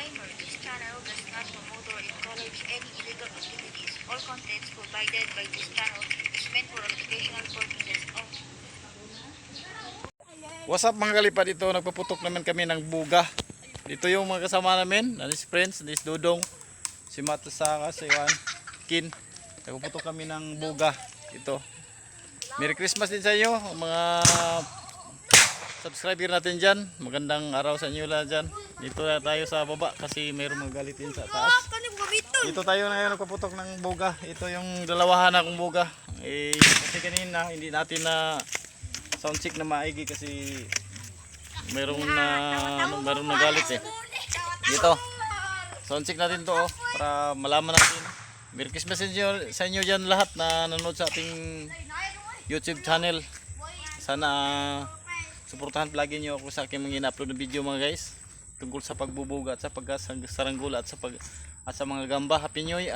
Disclaimer: this channel does not promote or encourage any illegal activities. All contents provided by this channel is meant for educational purposes only. What's up mga kalipad, ito nagpaputok naman kami ng buga. Dito yung mga kasama namin, anis friends, anis Dudong, si Matasaka, si Juan, Kin. Nagpaputok kami ng buga. Ito. Merry Christmas din sa inyo mga subscriber natin dyan. Magandang araw sa inyo lahat dyan. Dito na tayo sa baba kasi mayroong magalit din sa taas. Dito tayo na nagpaputok ng buga. Ito yung dalawahan akong buga. Kasi kanina hindi natin na sound check na maigi kasi mayroong nagalit eh. Dito. Sound check natin to para malaman natin. Merry Christmas sa inyo dyan lahat na nanonood sa ating YouTube channel. Sana suportahan lagi niyo ako sa aking mga ina-upload na video mga guys tungkol sa pagbubuga at sa pagsaranggula at sa mga gamba. Happy New Year,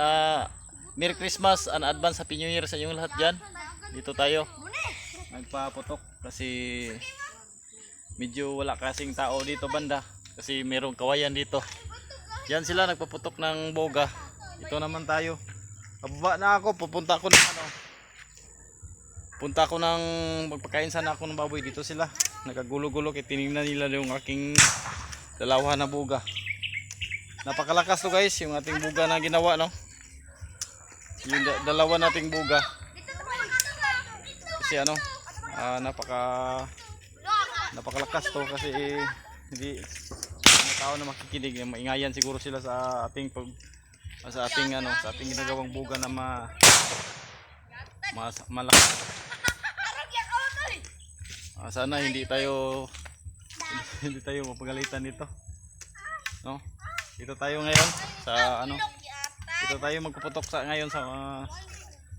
Merry Christmas and advance Happy New Year sa inyong lahat dyan. Dito tayo nagpaputok kasi medyo wala kasing tao dito banda kasi merong kawayan dito. Yan sila nagpaputok ng boga. Ito naman tayo. Pababa na ako, pupunta ako ng magpakain sana ako ng baboy. Dito sila nakagulo-gulo kaya tinignan nila yung aking dalawa na buga. Napakalakas to guys yung ating buga na ginawa, no? Yung dalawa nating buga kasi napakalakas to kasi hindi mga tao na makikinig, maingayan siguro sila sa ating ginagawang buga na malakas. Sana hindi tayo mapagalitan dito, no? Dito tayo ngayon sa dito tayo magpuputok ngayon sa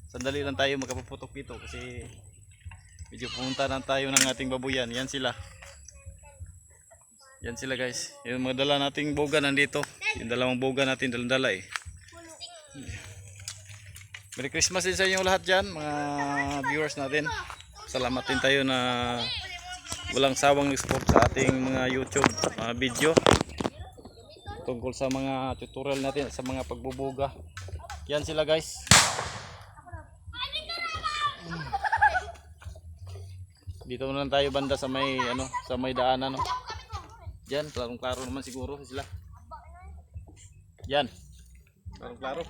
sandali lang tayo magpuputok dito kasi medyo pumunta na tayo ng ating babuyan. Yan sila guys, yung mga dala nating boga nandito, yung dalawang boga natin dala eh. Merry Christmas din sa inyo lahat dyan mga viewers natin. Salamat din tayo na walang sawang support sa ating mga YouTube video tungkol sa mga tutorial natin sa mga pagbubuga. Yan sila guys. Dito na lang tayo banda sa may daanan, no? Diyan, klarong-klaro naman siguro sila. Yan. Klarong-klaro.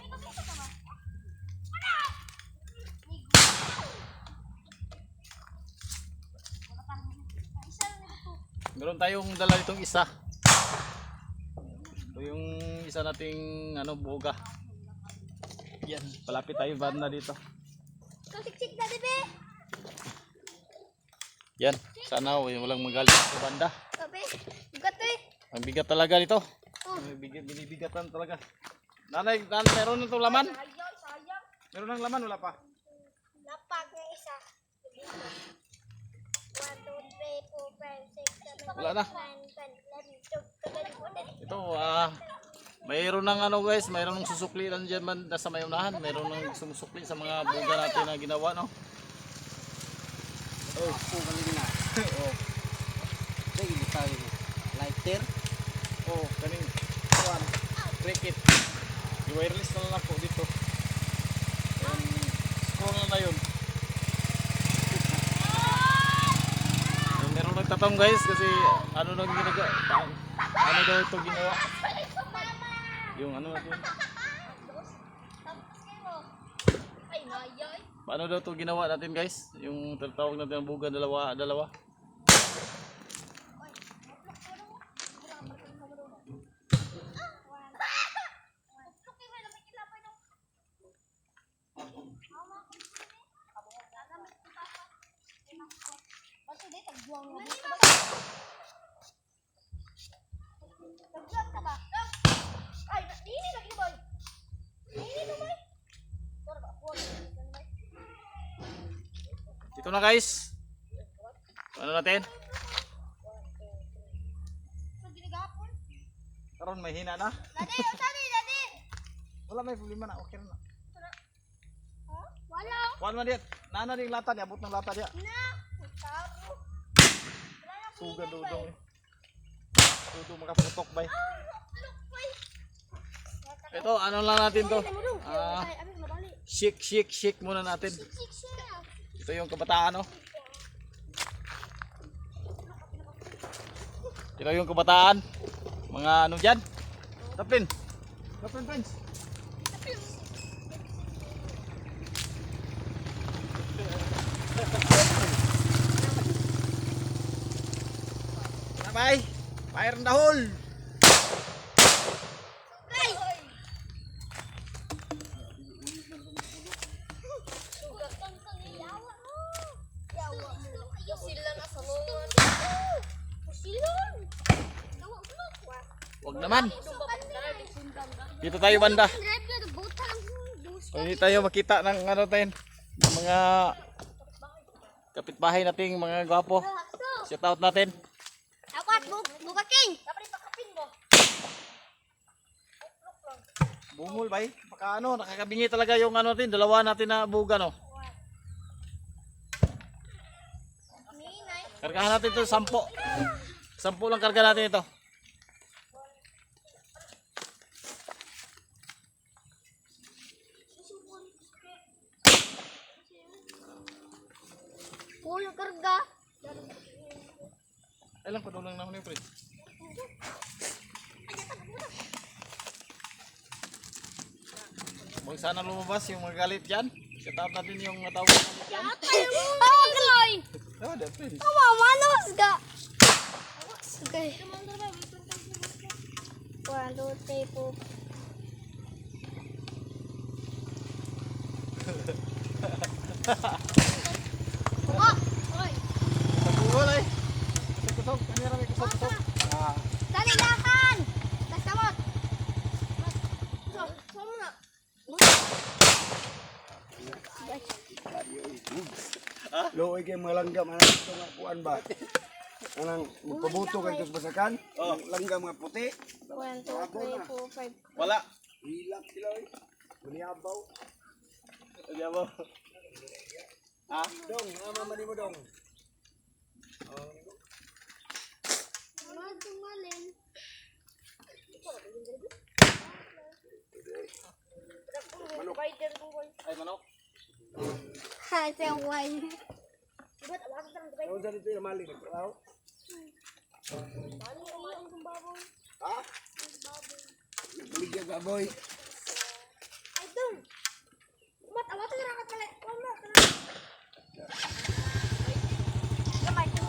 Meron tayong dala ditong isa. Ito yung isa nating buga. Yan, palapit tayo banda dito. Siksik na dibe. Yan, sana walang magalit sa banda. Sabi, bigat eh. Ang bigat talaga nito. Binibigatan talaga. Nanay, meron na itong laman? Sayang. Meron ng laman, wala pa? Lapag na isa. 1, 2, 3, 4, 5, 6, 7, Wala na. 9, 10, 11, 12, 13, 14. Ito, mayroon ng guys, mayroon ng susukli lang dyan man sa may unahan. Mayroon ng sumusukli sa mga buga natin na ginawa, no? Oh, kaling na. Oh. Dahil tayo lighter. Oh, kaning kuan. Cricket. I-wireless na lang ako dito. Scroll na yun. Meron nagtatong guys kasi ano daw ito ginawa. Yung natin. Paano daw ito ginawa natin guys? Yung tatawag natin ang buga dalawa. Ito na guys. Ano natin? Karon may hina na. Dadi. Wala may problema na. Okay na. Wala. Kuan man diyan. Nana ding lata niya, abot ng lata niya. Na. Taro. Suga Dudong. Dudong makaputok bay. Look, wait. Ito, ano lang natin to? Shake muna natin. Ito yung kabataan, oh. Ito yung kabataan. Mga ano dyan? Tapin. Tapin, friends. Bye. Fire in the hole. Wag naman. Dito tayo banda. Hindi tayo makita ng ano tayo. Mga kapitbahay nating mga gwapo. Shout out natin. Ako at buka king. Dapat ipakapin mo. Bungol bay. Baka ano, nakakabingi talaga yung ano natin, dalawa natin na buga no. Kargahan natin ito 10. 10 lang karga natin ito. Full karga. Ay lang, padulang naman yung friend. Huwag sana lumabas yung mga galit dyan. Shout out natin yung matawag natin dyan. Tawag kaloy. Oh, that friend. Tawa, manos ka. Okay. 1, 2, 3, 4. Pagugol ay. Kusog, kanira may kusog. Ah. Dali lakan. Tas kamot. Sama na. Luoy kay mga langgam ana ito nga kuan ba? Anang magpabuto kay ito basakan? Oh. Langgam nga puti. 1, 2, 3, 4, 5. Wala. Hilak sila oy. Maniabaw. Hindi ba? Ah? Dong, ama mani mo dong. Tumalin. Manok. Ay manok. Ha, siya why. Ano dyan ito yung mali nagtraw? Ha? Baligyan baboy. Ay, dong. Awa to rakat pala. Wala. Kamay ko.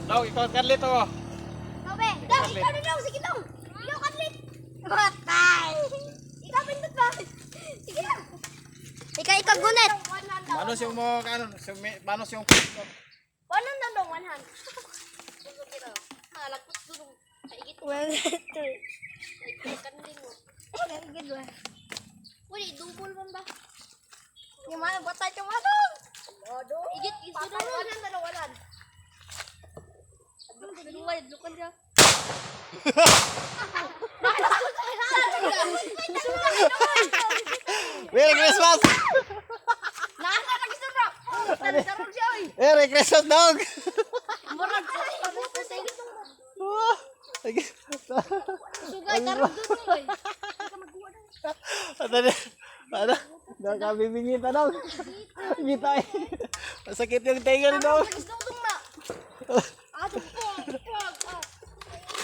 Daw, ikaw at Carlito ko. Obe, dong, ikaw na daw, sige dong. Ikaw katlit. Patay. Ikaw pindot ba? Sige lang. Ikaw gunit. Manos yung mo, ano, manos yung 1 na dong, 1 hand. Lagpot dulong. Kaigit. 1, 2. Kanding mo. Kaigit ba? Wala, double man ba? Yung mana, batay yung mana. Igit, patay 1 hand na 1 hand. Luway, lukan siya. Merry Christmas! Nakakaragisan bro! Sarong siya oy! Merry Christmas, dog! Murag ko! Sige. Sugay, tarong doon oy! Ano? Nakabibingit na, dog. Gita eh. Masakit yung tenga ni dog. Nagis-dong na! Ato po!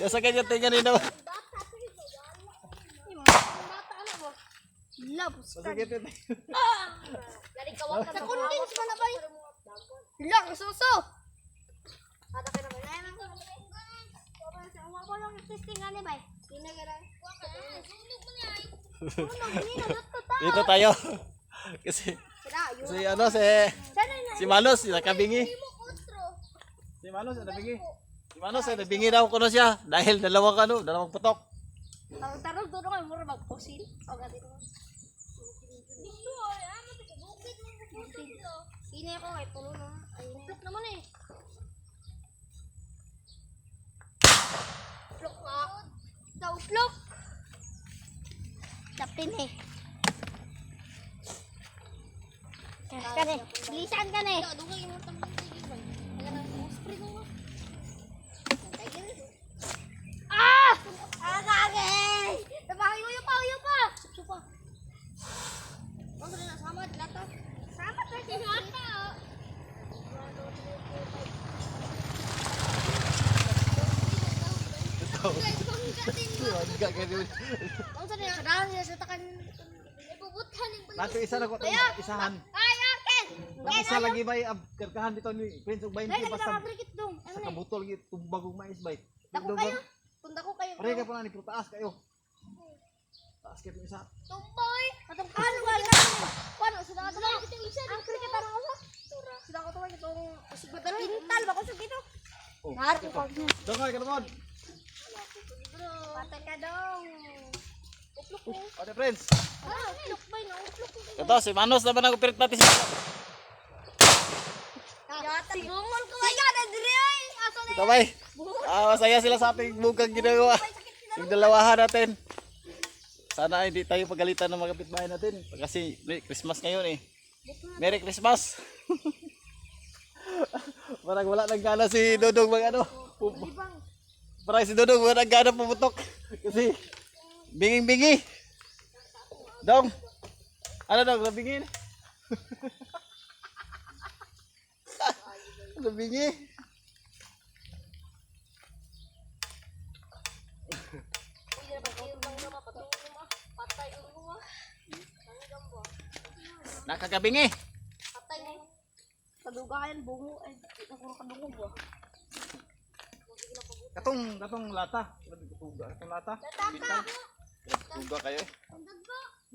Masakit yung tenga ni dog. Labos ka! Masakit yung tenga. Sa convince man na ba yun? Lang, suso! Ada ka naman. Ay, man ko. Ako lang testing nga ni bay. Pinagara. Sunog mo niya ay. Sunog niya, natuta. Dito tayo. Kasi ano si Manos nakabingi. Si Manos nabingi. Si Manos nabingi daw kuno siya dahil dalawang putok. Tarong doon ako, mura magposil. O gati ko. Sino ako kay pulo na. Ayun. Plok naman eh. Plok nga. Daw plok. Tapin eh. Kan eh. Bilisan kan eh. Ang sa na samad lato. Samad ra si Lata. Ang sa na kadaan niya sa takan. Ibubuthan ning Nato isa na ko isahan. Ay, akin. Ang isa lagi bay karkahan dito ni Prince ug 20 Dai basta nagkabrikit dong. sa kabutol gi tumbagong mais bay. Dako kayo. Kung dako kayo. Pare ka pa na ni taas kayo. Taas kayo isa. Tumboy. Atong kano wala. Kuno sila ato. Ang kriket ara ko. Sila ko tuwa itong sigbatal pintal ba ko sa dito. Oh. Harap ko. Dong kay kanod. Patay ka dong. Uplok ko. Ate Prince. Ah, uplok ba na uplok ko. Ito si Manos naman ang pirit pati siya. Yata gumon ko ay gana dire ay. Aso na. Ito bay. Masaya sila sa ating bugang ginagawa. Yung dalawahan natin. Sana hindi tayo pagalitan ng mga kapitbahay natin. Kasi Christmas ngayon eh. Merry Christmas! Parang wala nang gana si Dodong mag ano. Parang si Dodong wala nang gana pumutok. Kasi binging-bingi. Dong! Ano dong? Nabingin? Nabingi? Nakakabingi. Patay na. Kadugahan bungo ay nakuro kadungo ba. Katong lata. Grabe katuga. Katong lata. Katuga kayo eh.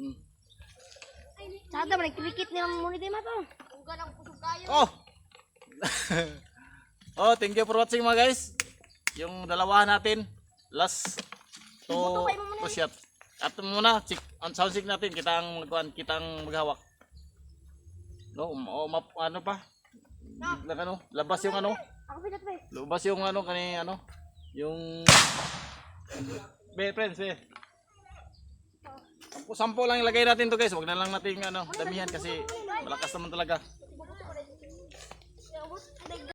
Hmm. Sada man krikit ni mo ni ma to. Uga lang pusog kayo. Oh! Oh, thank you for watching mga guys. Yung dalawahan natin. Last to shot. At muna, ang sound check natin. Kita ang magkuhan, kita ang maghawak. No, ano pa? Ano, labas yung ano. Ako pinat ba. Labas yung ano kani ano. Yung friends eh. Sampo lang ilagay natin to guys. Wag na lang natin ano, damihan kasi malakas naman talaga.